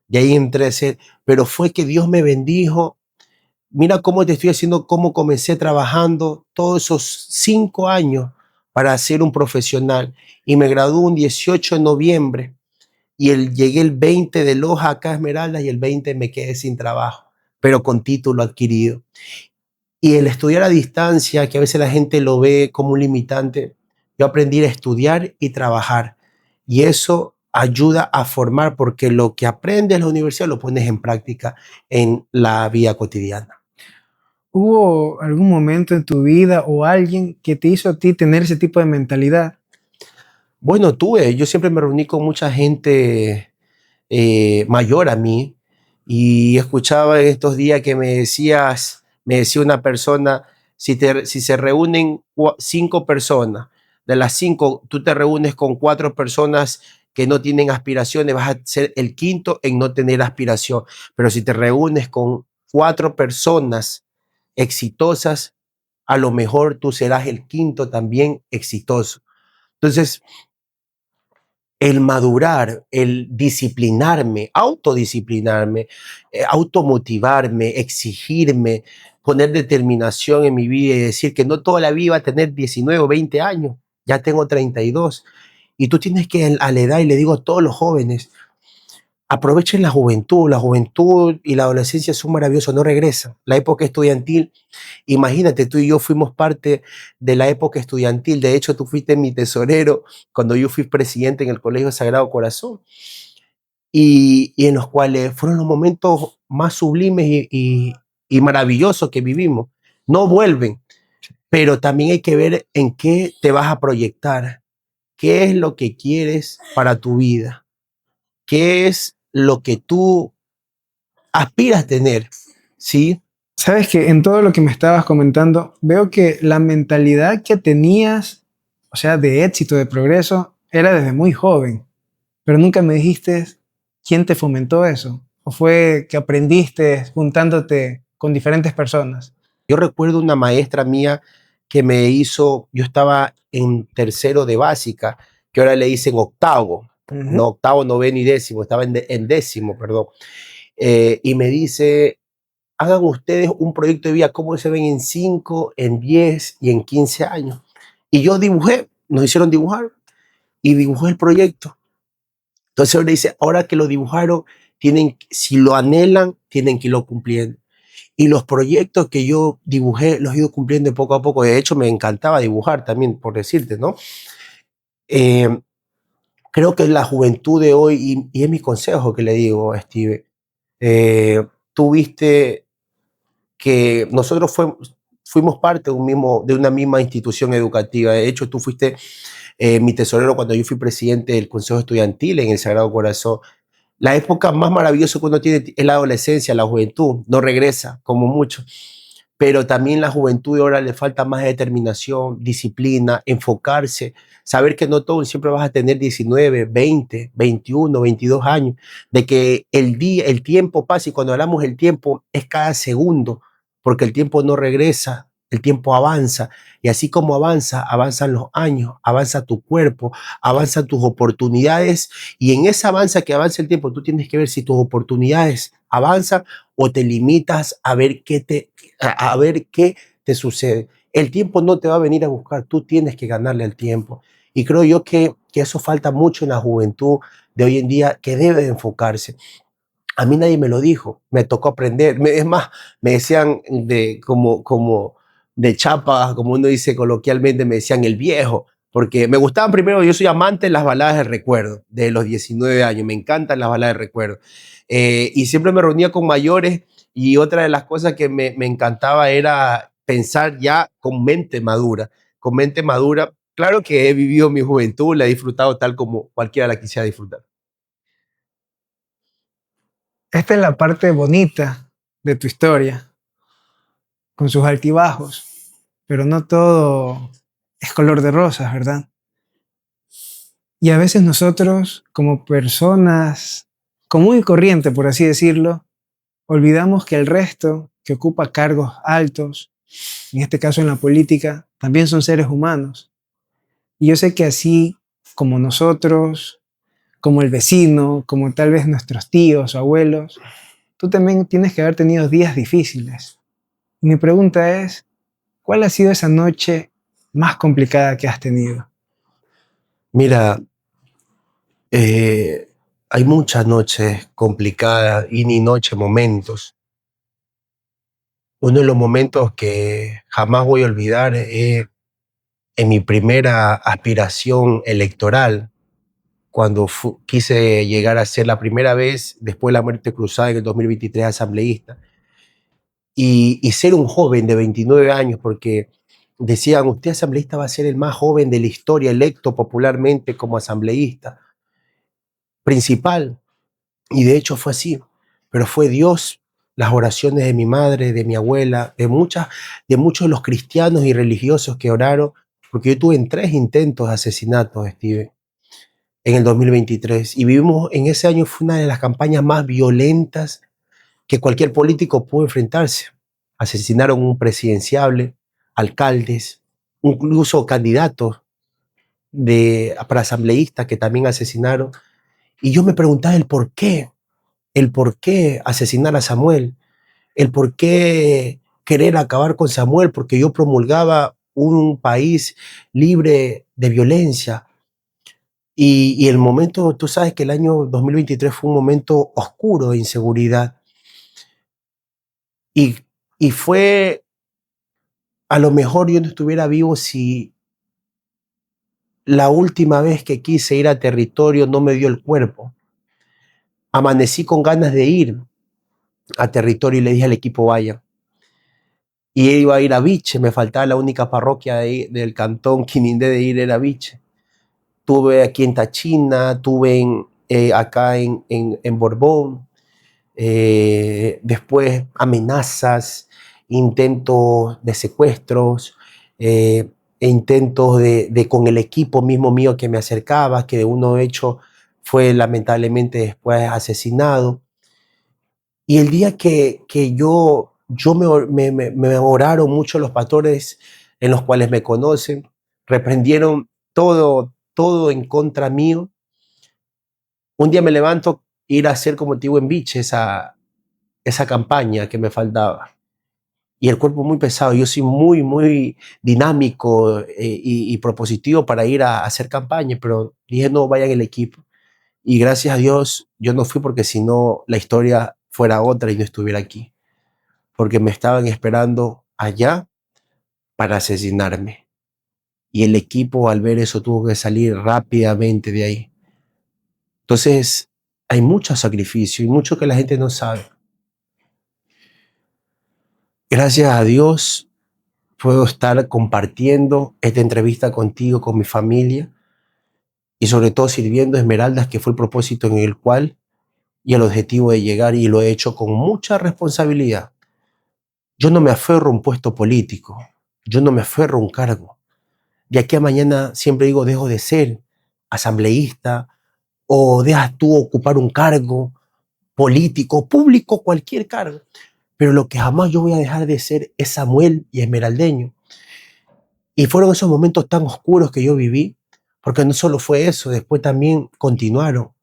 Y ahí entré a ser, pero fue que Dios me bendijo. Mira cómo te estoy haciendo, cómo comencé trabajando todos esos 5 años para ser un profesional. Y me gradué un 18 de noviembre y llegué el 20 de Loja acá a Esmeraldas y el 20 me quedé sin trabajo, pero con título adquirido. Y el estudiar a distancia, que a veces la gente lo ve como un limitante, yo aprendí a estudiar y trabajar. Y eso ayuda a formar, porque lo que aprendes en la universidad lo pones en práctica en la vida cotidiana. ¿Hubo algún momento en tu vida o alguien que te hizo a ti tener ese tipo de mentalidad? Bueno, yo siempre me reuní con mucha gente mayor a mí y escuchaba en estos días que me decía una persona, si se reúnen 5 personas, de las 5 tú te reúnes con 4 personas que no tienen aspiraciones, vas a ser el quinto en no tener aspiración, pero si te reúnes con 4 personas exitosas, a lo mejor tú serás el quinto también exitoso. Entonces, el madurar, el disciplinarme, autodisciplinarme, automotivarme, exigirme, poner determinación en mi vida y decir que no toda la vida va a tener 19 o 20 años, ya tengo 32. Y tú tienes que, a la edad, y le digo a todos los jóvenes, aprovechen la juventud y la adolescencia son maravillosos, no regresan. La época estudiantil, imagínate, tú y yo fuimos parte de la época estudiantil. De hecho, tú fuiste mi tesorero cuando yo fui presidente en el Colegio Sagrado Corazón, y en los cuales fueron los momentos más sublimes y maravillosos que vivimos. No vuelven, pero también hay que ver en qué te vas a proyectar, qué es lo que quieres para tu vida, qué es lo que tú aspiras a tener, ¿sí? Sabes que en todo lo que me estabas comentando, veo que la mentalidad que tenías, o sea, de éxito, de progreso, era desde muy joven, pero nunca me dijiste quién te fomentó eso, o fue que aprendiste juntándote con diferentes personas. Yo recuerdo una maestra mía que yo estaba en tercero de básica, que ahora le dicen octavo, no octavo, noveno y décimo, estaba en décimo, perdón. Y me dice, hagan ustedes un proyecto de vida, cómo se ven en 5, en 10 y en 15 años. Y yo dibujé, nos hicieron dibujar y dibujé el proyecto. Entonces ahora dice, ahora que lo dibujaron, si lo anhelan, tienen que irlo cumpliendo. y los proyectos que yo dibujé los he ido cumpliendo poco a poco. De hecho, me encantaba dibujar también, por decirte, ¿no? Eh, Creo que la juventud de hoy, y es mi consejo que le digo a Steve, tú viste que nosotros fuimos parte de una misma institución educativa. De hecho, tú fuiste mi tesorero cuando yo fui presidente del Consejo Estudiantil en el Sagrado Corazón. La época más maravillosa que uno tiene es la adolescencia, la juventud, no regresa como mucho, pero también la juventud de ahora le falta más determinación, disciplina, enfocarse, saber que no todo siempre vas a tener 19, 20, 21, 22 años, de que el día, el tiempo pasa, y cuando hablamos del tiempo es cada segundo, porque el tiempo no regresa, el tiempo avanza, y así como avanza, avanzan los años, avanza tu cuerpo, avanzan tus oportunidades, y en esa avanza que avanza el tiempo, tú tienes que ver si tus oportunidades avanzan o te limitas a ver a ver qué te sucede. El tiempo no te va a venir a buscar, tú tienes que ganarle al tiempo. Y creo yo que eso falta mucho en la juventud de hoy en día, que debe de enfocarse. A mí nadie me lo dijo, me tocó aprender. Es más, me decían como de chapa, como uno dice coloquialmente, me decían el viejo, porque me gustaban primero, yo soy amante de las baladas de recuerdo, de los 19 años, me encantan las baladas de recuerdo. Y siempre me reunía con mayores, y otra de las cosas que me encantaba era pensar ya con mente madura, con mente madura. Claro que he vivido mi juventud, la he disfrutado tal como cualquiera la quisiera disfrutar. Esta es la parte bonita de tu historia, con sus altibajos, pero no todo es color de rosas, ¿verdad? Y a veces nosotros, como personas común y corriente, por así decirlo, olvidamos que el resto que ocupa cargos altos, en este caso en la política, también son seres humanos. Y yo sé que así como nosotros, como el vecino, como tal vez nuestros tíos o abuelos, tú también tienes que haber tenido días difíciles. Y mi pregunta es, ¿cuál ha sido esa noche más complicada que has tenido? Mira, Eh, hay muchas noches complicadas y ni noche, momentos. Uno de los momentos que jamás voy a olvidar es en mi primera aspiración electoral, cuando quise llegar a ser la primera vez, después de la muerte cruzada en el 2023, asambleísta, y ser un joven de 29 años, porque decían, usted asambleísta va a ser el más joven de la historia electo popularmente como asambleísta principal. Y de hecho fue así, pero fue Dios, las oraciones de mi madre, de mi abuela, de muchos de los cristianos y religiosos que oraron, porque yo tuve en 3 intentos de asesinato, Steve, en el 2023. Y vivimos en ese año, fue una de las campañas más violentas que cualquier político pudo enfrentarse. Asesinaron un presidenciable, alcaldes, incluso candidatos para asambleístas que también asesinaron. Y yo me preguntaba el por qué asesinar a Samuel, el por qué querer acabar con Samuel, porque yo promulgaba un país libre de violencia. Y el momento, tú sabes que el año 2023 fue un momento oscuro de inseguridad. Y, y fue, a lo mejor yo no estuviera vivo si la última vez que quise ir a territorio no me dio el cuerpo. Amanecí con ganas de ir a territorio y le dije al equipo, vaya. Y iba a ir a Viche, me faltaba la única parroquia del cantón Quinindé de ir era Viche. Tuve aquí en Tachina, tuve acá en Borbón, después amenazas, intentos de secuestros, intentos de con el equipo mismo mío que me acercaba, que de uno hecho fue lamentablemente después asesinado. Y el día que yo me oraron mucho los pastores en los cuales me conocen, reprendieron todo en contra mío. Un día me levanto, ir a hacer como te digo en Beach, esa campaña que me faltaba. Y el cuerpo muy pesado, yo soy muy dinámico y propositivo para ir a hacer campaña, pero dije no, vaya en el equipo. Y gracias a Dios yo no fui, porque si no la historia fuera otra y no estuviera aquí. porque me estaban esperando allá para asesinarme. Y el equipo al ver eso tuvo que salir rápidamente de ahí. Entonces, hay mucho sacrificio y mucho que la gente no sabe. Gracias a Dios puedo estar compartiendo esta entrevista contigo, con mi familia y sobre todo sirviendo a Esmeraldas, que fue el propósito en el cual y el objetivo de llegar, y lo he hecho con mucha responsabilidad. Yo no me aferro a un puesto político, yo no me aferro a un cargo. De aquí a mañana siempre digo, dejo de ser asambleísta o dejas tú ocupar un cargo político, público, cualquier cargo. Pero lo que jamás yo voy a dejar de ser es Samuel y esmeraldeño. Y fueron esos momentos tan oscuros que yo viví, porque no solo fue eso, después también continuaron,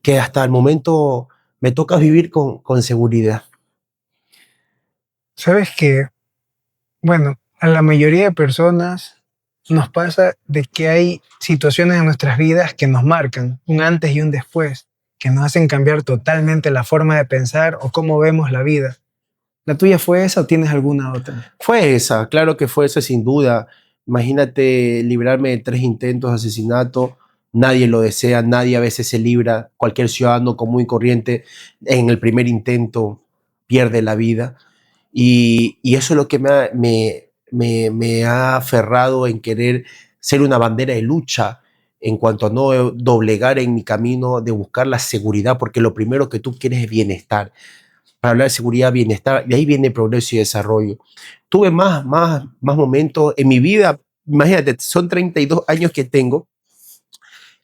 que hasta el momento me toca vivir con seguridad. Sabes que, bueno, a la mayoría de personas nos pasa de que hay situaciones en nuestras vidas que nos marcan un antes y un después, que nos hacen cambiar totalmente la forma de pensar o cómo vemos la vida. ¿La tuya fue esa o tienes alguna otra? Fue esa, claro que fue esa sin duda. Imagínate librarme de 3 intentos de asesinato. Nadie lo desea, nadie a veces se libra. Cualquier ciudadano común y corriente en el primer intento pierde la vida. Y eso es lo que me ha aferrado en querer ser una bandera de lucha en cuanto a no doblegar en mi camino de buscar la seguridad, porque lo primero que tú quieres es bienestar. Para hablar de seguridad, bienestar, de ahí viene progreso y desarrollo. Tuve más momentos en mi vida, imagínate, son 32 años que tengo,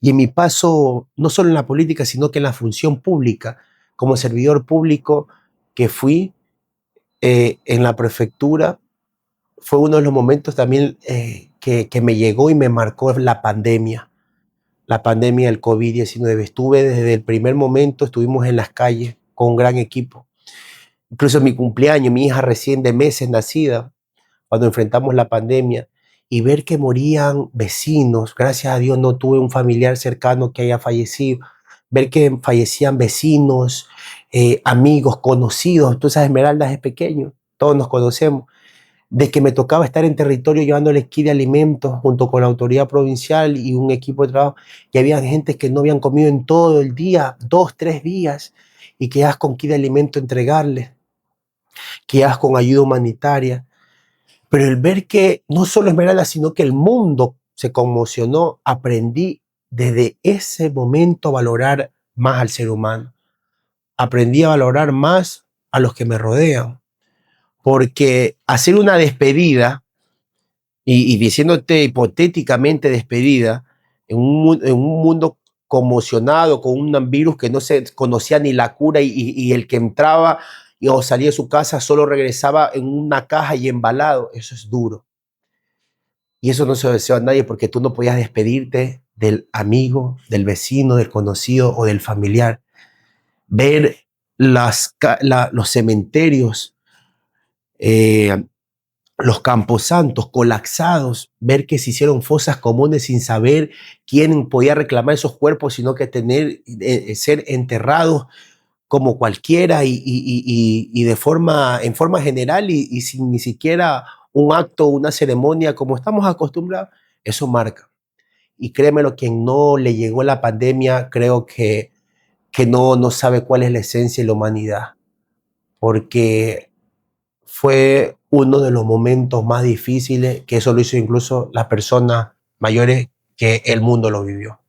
y en mi paso, no solo en la política, sino que en la función pública, como servidor público que fui en la prefectura, fue uno de los momentos también que me llegó y me marcó la pandemia del COVID-19. Estuve desde el primer momento, estuvimos en las calles con un gran equipo. Incluso en mi cumpleaños, mi hija recién de meses nacida, cuando enfrentamos la pandemia, y ver que morían vecinos, gracias a Dios no tuve un familiar cercano que haya fallecido, ver que fallecían vecinos, amigos, conocidos, tú sabes, Esmeraldas es pequeño, todos nos conocemos, de que me tocaba estar en territorio llevándole kit de alimentos junto con la autoridad provincial y un equipo de trabajo, y había gente que no habían comido en todo el día, 2, 3 días, y que ya con kit de alimento entregarles, que ya con ayuda humanitaria. Pero el ver que no solo Esmeralda, sino que el mundo se conmocionó, aprendí desde ese momento a valorar más al ser humano. Aprendí a valorar más a los que me rodean. Porque hacer una despedida, y diciéndote hipotéticamente despedida, en un mundo conmocionado con un virus que no se conocía ni la cura, y el que entraba o salía de su casa solo regresaba en una caja y embalado, eso es duro. Y eso no se lo deseo a nadie, porque tú no podías despedirte del amigo, del vecino, del conocido o del familiar. Ver los cementerios, eh, los camposantos colapsados, ver que se hicieron fosas comunes sin saber quién podía reclamar esos cuerpos, sino que ser enterrados como cualquiera, y en forma general, y sin ni siquiera un acto, una ceremonia como estamos acostumbrados, eso marca. Y créemelo, quien no le llegó la pandemia, creo que no sabe cuál es la esencia de la humanidad, porque fue uno de los momentos más difíciles, que eso lo hizo incluso las personas mayores, que el mundo lo vivió.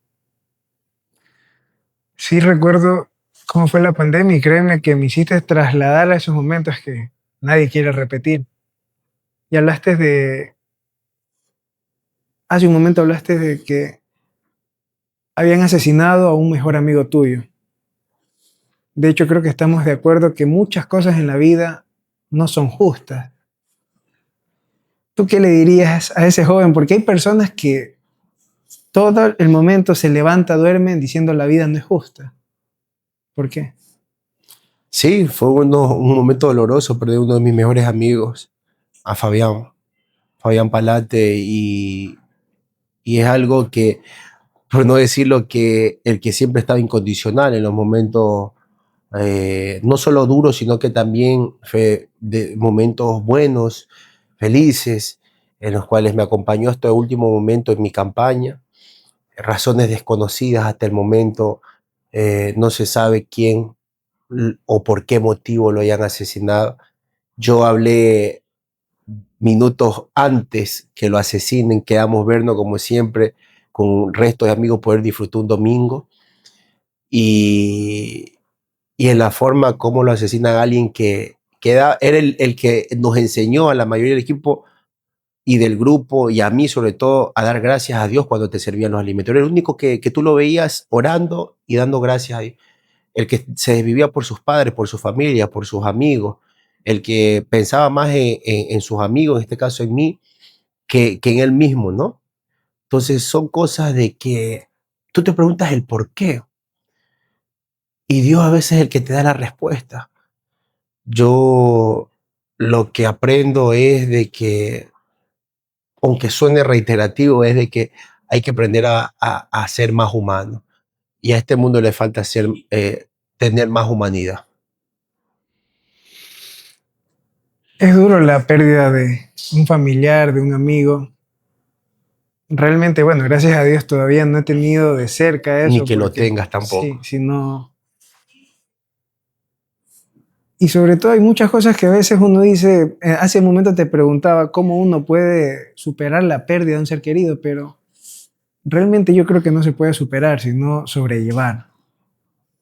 Sí, recuerdo cómo fue la pandemia y créeme que me hiciste trasladar a esos momentos que nadie quiere repetir. Y hace un momento hablaste de que habían asesinado a un mejor amigo tuyo. De hecho, creo que estamos de acuerdo que muchas cosas en la vida no son justas. ¿Tú qué le dirías a ese joven? Porque hay personas que todo el momento se levanta, duermen diciendo la vida no es justa. ¿Por qué? Sí, fue un momento doloroso perder uno de mis mejores amigos, a Fabián Palate, y es algo por no decirlo, que el que siempre estaba incondicional en los momentos no solo duros, sino que también de momentos buenos, felices, en los cuales me acompañó hasta el último momento en mi campaña. Razones desconocidas hasta el momento, no se sabe quién o por qué motivo lo hayan asesinado. Yo hablé minutos antes que lo asesinen, quedamos vernos como siempre, con restos de amigos, poder disfrutar un domingo. Y, y en la forma como lo asesinan a alguien que era el que nos enseñó a la mayoría del equipo y del grupo, y a mí sobre todo, a dar gracias a Dios cuando te servían los alimentos. Era el único que tú lo veías orando y dando gracias a Dios. El que se desvivía por sus padres, por su familia, por sus amigos, el que pensaba más en sus amigos, en este caso en mí, que en él mismo, ¿no? Entonces son cosas de que tú te preguntas el por qué, y Dios a veces es el que te da la respuesta. Yo lo que aprendo es de que, aunque suene reiterativo, es de que hay que aprender a ser más humano. Y a este mundo le falta tener más humanidad. Es duro la pérdida de un familiar, de un amigo. Realmente, bueno, gracias a Dios todavía no he tenido de cerca Ni eso, que lo porque tengas sí, tampoco. si no. Y sobre todo hay muchas cosas que a veces uno dice, hace un momento te preguntaba cómo uno puede superar la pérdida de un ser querido, pero realmente yo creo que no se puede superar, sino sobrellevar.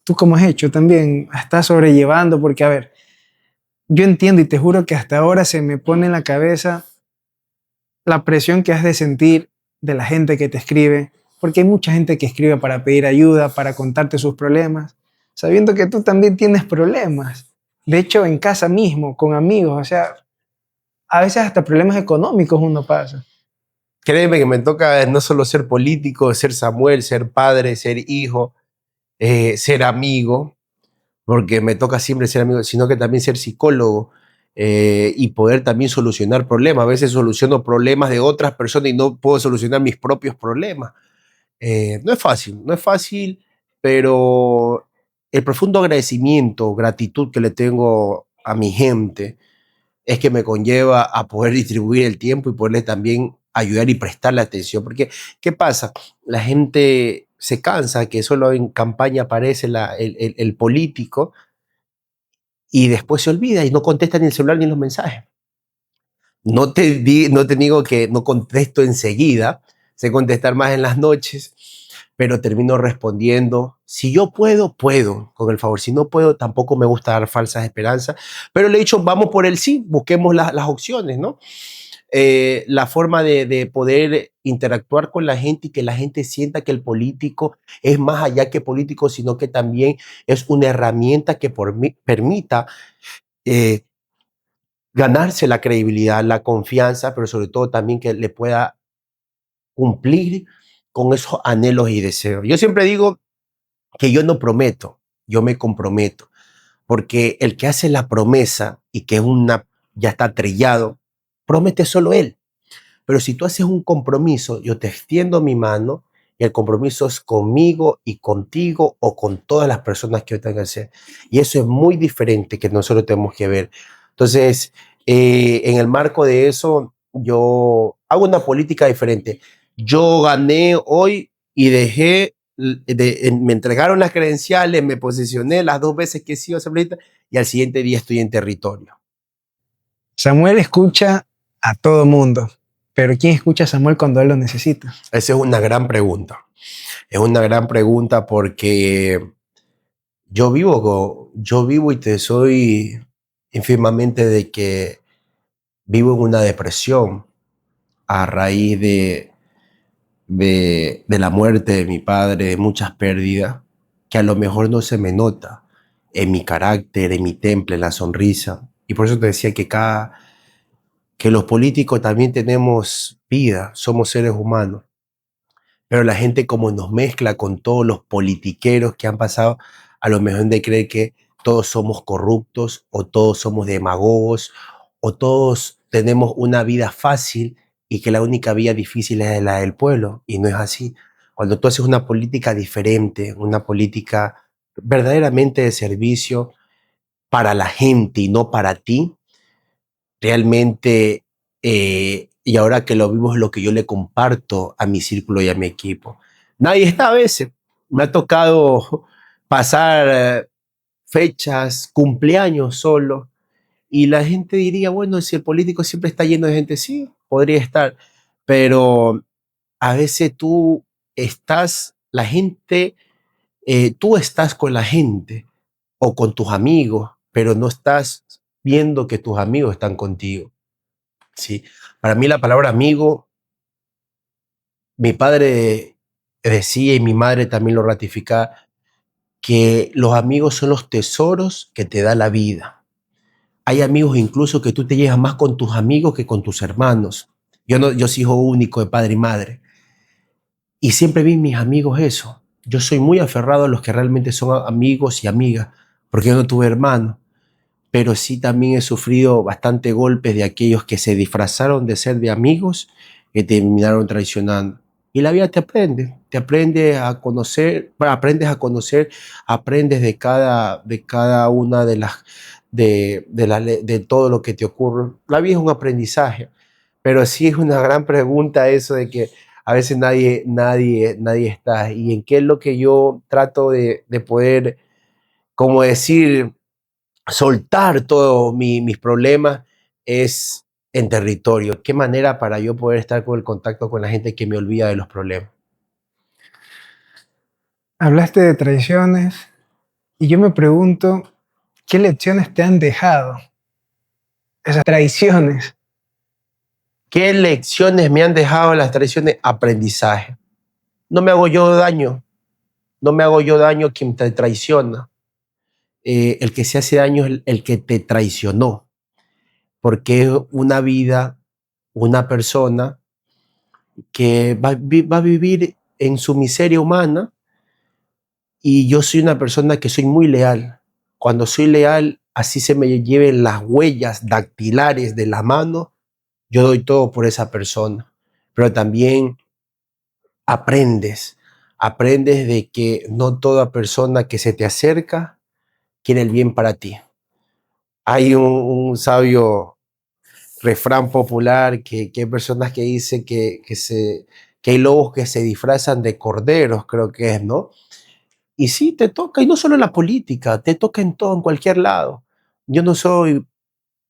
¿Tú cómo has hecho también? ¿Estás sobrellevando? Porque, a ver, yo entiendo y te juro que hasta ahora se me pone en la cabeza la presión que has de sentir de la gente que te escribe, porque hay mucha gente que escribe para pedir ayuda, para contarte sus problemas, sabiendo que tú también tienes problemas. De hecho, en casa mismo, con amigos, o sea, a veces hasta problemas económicos uno pasa. Créeme que me toca no solo ser político, ser Samuel, ser padre, ser hijo, ser amigo, porque me toca siempre ser amigo, sino que también ser psicólogo, y poder también solucionar problemas. A veces soluciono problemas de otras personas y no puedo solucionar mis propios problemas. No es fácil, no es fácil, pero el profundo agradecimiento, gratitud que le tengo a mi gente es que me conlleva a poder distribuir el tiempo y poderle también ayudar y prestarle atención. Porque, ¿qué pasa? La gente se cansa que solo en campaña aparece el político, y después se olvida y no contesta ni el celular ni los mensajes. No te digo que no contesto enseguida, sé contestar más en las noches, pero termino respondiendo. Si yo puedo, puedo, con el favor. Si no puedo, tampoco me gusta dar falsas esperanzas, pero le he dicho, vamos por el sí, busquemos las opciones, ¿no? La forma de poder interactuar con la gente y que la gente sienta que el político es más allá que político, sino que también es una herramienta que permita eh, ganarse la credibilidad, la confianza, pero sobre todo también que le pueda cumplir con esos anhelos y deseos. Yo siempre digo que yo no prometo, yo me comprometo, porque el que hace la promesa y que ya está trillado, promete solo él. Pero si tú haces un compromiso, yo te extiendo mi mano, y el compromiso es conmigo y contigo o con todas las personas que yo tenga que hacer. Y eso es muy diferente que nosotros tenemos que ver. Entonces, en el marco de eso, yo hago una política diferente. Yo gané hoy y me entregaron las credenciales, me posicioné las 2 veces que he sido asambleísta, y al siguiente día estoy en territorio. Samuel escucha a todo mundo, pero ¿quién escucha a Samuel cuando él lo necesita? Esa es una gran pregunta. Es una gran pregunta porque yo vivo y te soy infirmamente de que vivo en una depresión a raíz de la muerte de mi padre, de muchas pérdidas, que a lo mejor no se me nota en mi carácter, en mi temple, en la sonrisa. Y por eso te decía que los políticos también tenemos vida, somos seres humanos. Pero la gente, como nos mezcla con todos los politiqueros que han pasado, a lo mejor de creer que todos somos corruptos o todos somos demagogos o todos tenemos una vida fácil y que la única vida difícil es la del pueblo. Y no es así. Cuando tú haces una política diferente, una política verdaderamente de servicio para la gente y no para ti, realmente, y ahora que lo vimos, es lo que yo le comparto a mi círculo y a mi equipo. Nadie está a veces. Me ha tocado pasar fechas, cumpleaños solo, y la gente diría, bueno, si el político siempre está lleno de gente, sí, podría estar, pero a veces la gente, tú estás con la gente o con tus amigos, pero no estás viendo que tus amigos están contigo. Sí, para mí la palabra amigo, mi padre decía y mi madre también lo ratifica, que los amigos son los tesoros que te da la vida. Hay amigos incluso que tú te llevas más con tus amigos que con tus hermanos. Yo no, yo soy hijo único de padre y madre. Y siempre vi en mis amigos eso. Yo soy muy aferrado a los que realmente son amigos y amigas, porque yo no tuve hermanos, pero sí también he sufrido bastante golpes de aquellos que se disfrazaron de ser de amigos que terminaron traicionando. Y la vida te aprende a conocer, bueno, aprendes de cada una de todo lo que te ocurre. La vida es un aprendizaje, pero sí es una gran pregunta eso de que a veces nadie está. ¿Y en qué es lo que yo trato de poder, como decir, soltar todos mis problemas? Es en territorio. ¿Qué manera para yo poder estar con el contacto con la gente que me olvida de los problemas? Hablaste de traiciones y yo me pregunto, ¿qué lecciones te han dejado esas traiciones? ¿Qué lecciones me han dejado las traiciones? Aprendizaje. No me hago yo daño, no me hago yo daño quien te traiciona. El que se hace daño es el que te traicionó, porque es una vida, una persona que va a vivir en su miseria humana, y yo soy una persona que soy muy leal. Cuando soy leal, así se me lleven las huellas dactilares de la mano, yo doy todo por esa persona. Pero también aprendes, aprendes de que no toda persona que se te acerca quiere el bien para ti. Hay un sabio refrán popular que hay personas que dicen que hay lobos que se disfrazan de corderos, creo que es, ¿no? Y sí, te toca, y no solo en la política, te toca en todo, en cualquier lado. Yo no soy,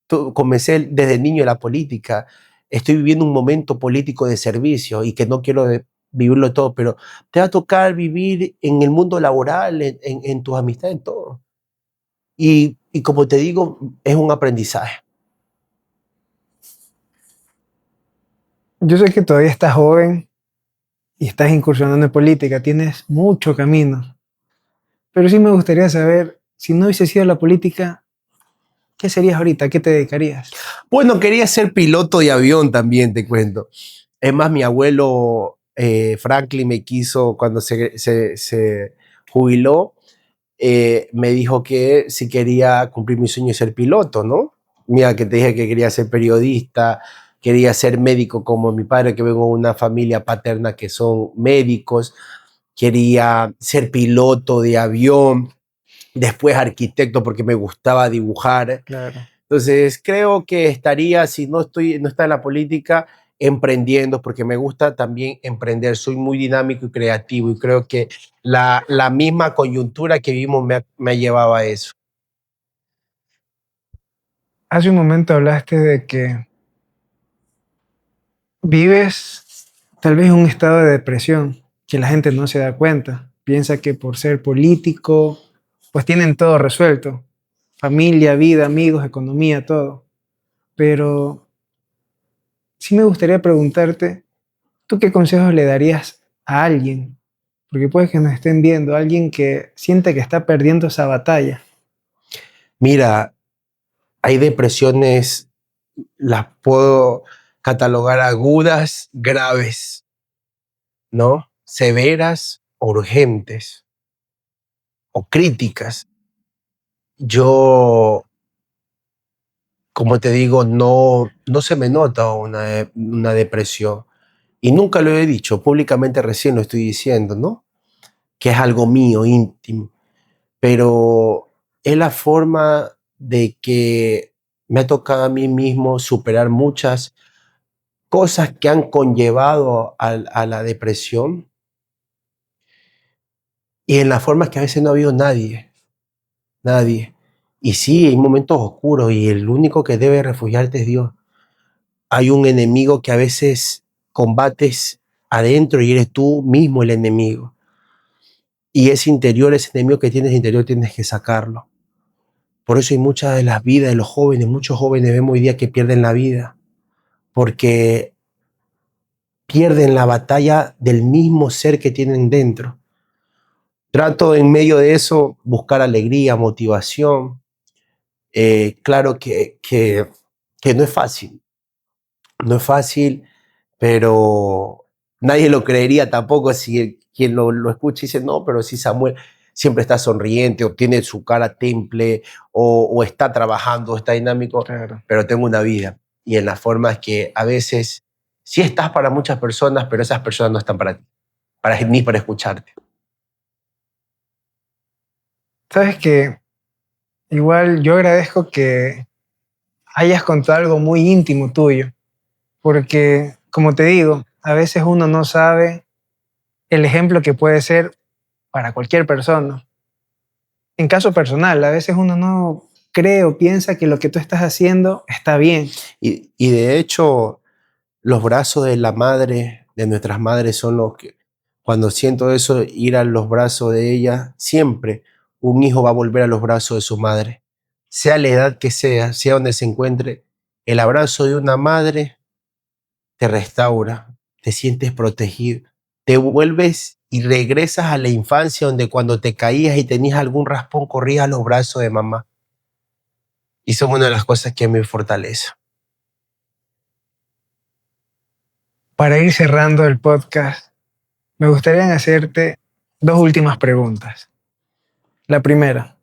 comencé desde niño en la política, estoy viviendo un momento político de servicio y que no quiero vivirlo todo, pero te va a tocar vivir en el mundo laboral, en tus amistades, en todo. Y como te digo, es un aprendizaje. Yo sé que todavía estás joven y estás incursionando en política, tienes mucho camino, pero sí me gustaría saber, si no hubiese sido la política, ¿qué serías ahorita? ¿A qué te dedicarías? Bueno, quería ser piloto de avión también, te cuento. Es más, mi abuelo Franklin me quiso, cuando se jubiló, me dijo que si quería cumplir mi sueño de ser piloto, ¿no? Mira que te dije que quería ser periodista, quería ser médico como mi padre, que vengo de una familia paterna que son médicos, quería ser piloto de avión, después arquitecto porque me gustaba dibujar. Claro. Entonces creo que estaría, si no está en la política, emprendiendo, porque me gusta también emprender, soy muy dinámico y creativo, y creo que la misma coyuntura que vivimos me ha llevado a eso. Hace un momento hablaste de que vives tal vez en un estado de depresión, que la gente no se da cuenta. Piensa que por ser político, pues tienen todo resuelto. Familia, vida, amigos, economía, todo. Pero sí me gustaría preguntarte, ¿tú qué consejos le darías a alguien? Porque puede que nos estén viendo, alguien que siente que está perdiendo esa batalla. Mira, hay depresiones, las puedo catalogar agudas, graves, ¿no? Severas, urgentes o críticas. Yo, como te digo, no se me nota una depresión. Y nunca lo he dicho, públicamente recién lo estoy diciendo, ¿no? Que es algo mío, íntimo. pero es la forma de que me ha tocado a mí mismo superar muchas cosas que han conllevado a la depresión, y en las formas que a veces no ha habido nadie, nadie. Y sí, hay momentos oscuros y el único que debe refugiarte es Dios. Hay un enemigo que a veces combates adentro y eres tú mismo el enemigo. Y ese interior, ese enemigo que tienes interior, tienes que sacarlo. Por eso hay muchas de las vidas de los jóvenes, muchos jóvenes vemos hoy día que pierden la vida, porque pierden la batalla del mismo ser que tienen dentro. Trato en medio de eso buscar alegría, motivación. Claro que no es fácil, no es fácil, pero nadie lo creería tampoco si quien lo escucha y dice, no, pero si Samuel siempre está sonriente o tiene su cara temple o está trabajando, está dinámico, Claro. pero tengo una vida. Y en las formas que a veces sí estás para muchas personas, pero esas personas no están para ti, ni para escucharte. Sabes que igual yo agradezco que hayas contado algo muy íntimo tuyo, porque como te digo, a veces uno no sabe el ejemplo que puede ser para cualquier persona. En caso personal, a veces uno no cree o piensa que lo que tú estás haciendo está bien. Y de hecho, los brazos de la madre, de nuestras madres, son los que, cuando siento eso, ir a los brazos de ella, siempre un hijo va a volver a los brazos de su madre. Sea la edad que sea donde se encuentre, el abrazo de una madre te restaura, te sientes protegido, te vuelves y regresas a la infancia donde cuando te caías y tenías algún raspón, corrías a los brazos de mamá. Y son una de las cosas que me fortalece. Para ir cerrando el podcast, me gustaría hacerte dos últimas preguntas. La primera,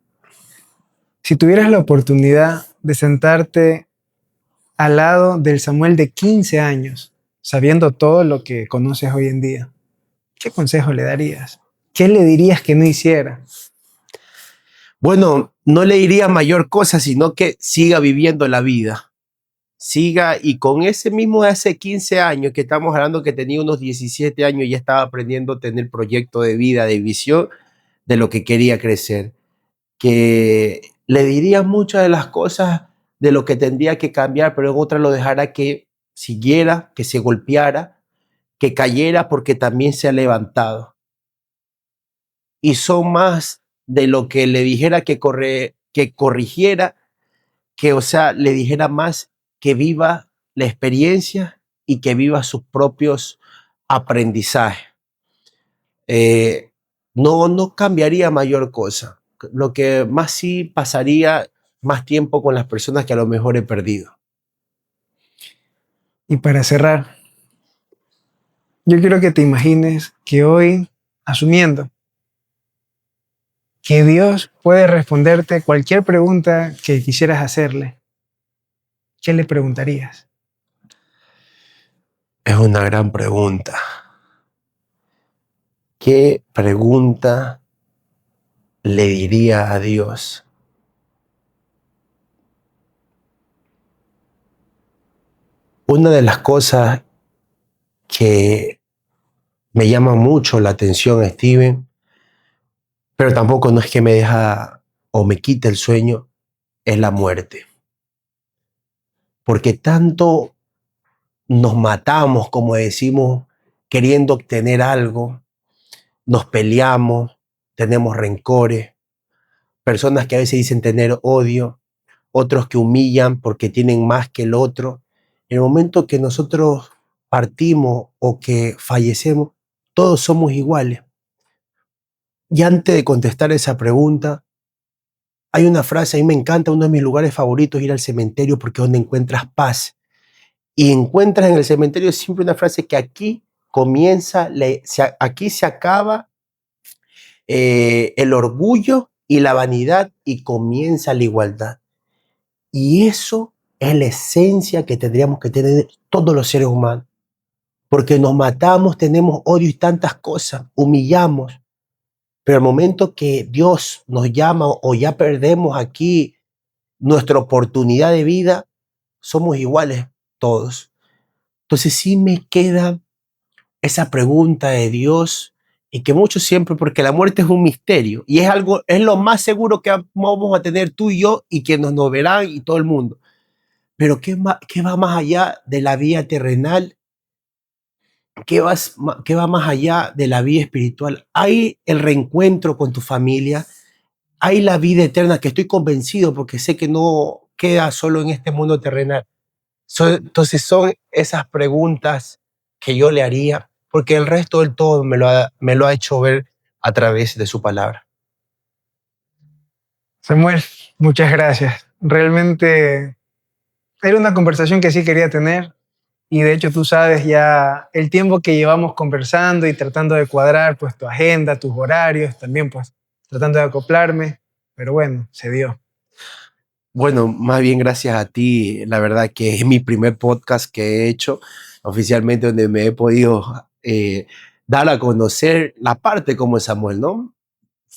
si tuvieras la oportunidad de sentarte al lado del Samuel de 15 años, sabiendo todo lo que conoces hoy en día, ¿qué consejo le darías? ¿Qué le dirías que no hiciera? Bueno, no le diría mayor cosa, sino que siga viviendo la vida. Siga, y con ese mismo de hace 15 años, que estamos hablando que tenía unos 17 años, ya estaba aprendiendo a tener proyecto de vida, de visión, de lo que quería crecer. Que le diría muchas de las cosas de lo que tendría que cambiar, pero en otras lo dejara que siguiera, que se golpeara, que cayera porque también se ha levantado. Y son más de lo que le dijera que corrigiera, que, o sea, le dijera más que viva la experiencia y que viva sus propios aprendizajes. Eh, no cambiaría mayor cosa. Lo que más sí pasaría más tiempo con las personas que a lo mejor he perdido. Y para cerrar, yo quiero que te imagines que hoy, asumiendo que Dios puede responderte cualquier pregunta que quisieras hacerle, ¿qué le preguntarías? Es una gran pregunta. ¿Qué pregunta le diría a Dios? Una de las cosas que me llama mucho la atención, Steven, pero tampoco no es que me deja o me quite el sueño, es la muerte. Porque tanto nos matamos, como decimos, queriendo obtener algo, nos peleamos, tenemos rencores, personas que a veces dicen tener odio, otros que humillan porque tienen más que el otro. En el momento que nosotros partimos o que fallecemos, todos somos iguales. Y antes de contestar esa pregunta, hay una frase, a mí me encanta, uno de mis lugares favoritos, ir al cementerio, porque es donde encuentras paz. Y encuentras en el cementerio siempre una frase que aquí comienza, aquí se acaba el orgullo y la vanidad y comienza la igualdad. Y eso es la esencia que tendríamos que tener todos los seres humanos. Porque nos matamos, tenemos odio y tantas cosas, humillamos. Pero el momento que Dios nos llama o ya perdemos aquí nuestra oportunidad de vida, somos iguales todos. Entonces sí me queda esa pregunta de Dios y que muchos siempre, porque la muerte es un misterio y es algo, es lo más seguro que vamos a tener tú y yo y que nos verán y todo el mundo. Pero ¿qué va más allá de la vida terrenal? ¿Qué va más allá de la vida espiritual? Hay el reencuentro con tu familia, hay la vida eterna, que estoy convencido porque sé que no queda solo en este mundo terrenal. Entonces son esas preguntas que yo le haría, porque el resto del todo me lo ha hecho ver a través de su palabra. Samuel, muchas gracias. Realmente era una conversación que sí quería tener y de hecho tú sabes ya el tiempo que llevamos conversando y tratando de cuadrar pues tu agenda, tus horarios, también pues tratando de acoplarme, pero bueno, se dio. Bueno, más bien gracias a ti, la verdad que es mi primer podcast que he hecho oficialmente donde me he podido dar a conocer la parte como es Samuel, ¿no?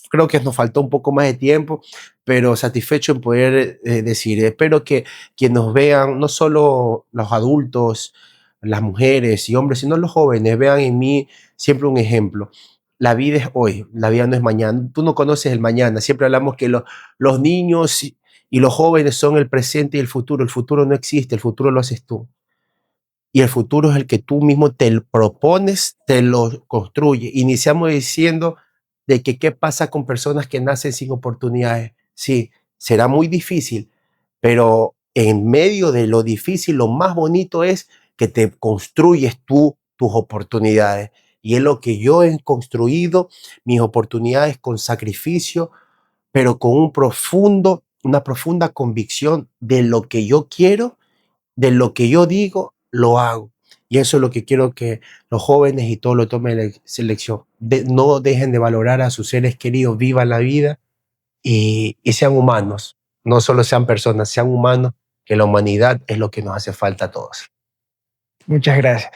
Creo que nos faltó un poco más de tiempo, pero satisfecho en poder decir, espero que quienes nos vean, no solo los adultos, las mujeres y hombres, sino los jóvenes, vean en mí siempre un ejemplo. La vida es hoy, la vida no es mañana. Tú no conoces el mañana. Siempre hablamos que los niños y los jóvenes son el presente y el futuro. El futuro no existe, el futuro lo haces tú. Y el futuro es el que tú mismo te propones, te lo construye. Iniciamos diciendo de que qué pasa con personas que nacen sin oportunidades. Sí, será muy difícil, pero en medio de lo difícil, lo más bonito es que te construyes tú tus oportunidades. Y es lo que yo he construido, mis oportunidades con sacrificio, pero con una profunda convicción de lo que yo quiero, de lo que yo digo, lo hago. Y eso es lo que quiero que los jóvenes y todos lo tomen en selección. No dejen de valorar a sus seres queridos, vivan la vida y sean humanos. No solo sean personas, sean humanos, que la humanidad es lo que nos hace falta a todos. Muchas gracias.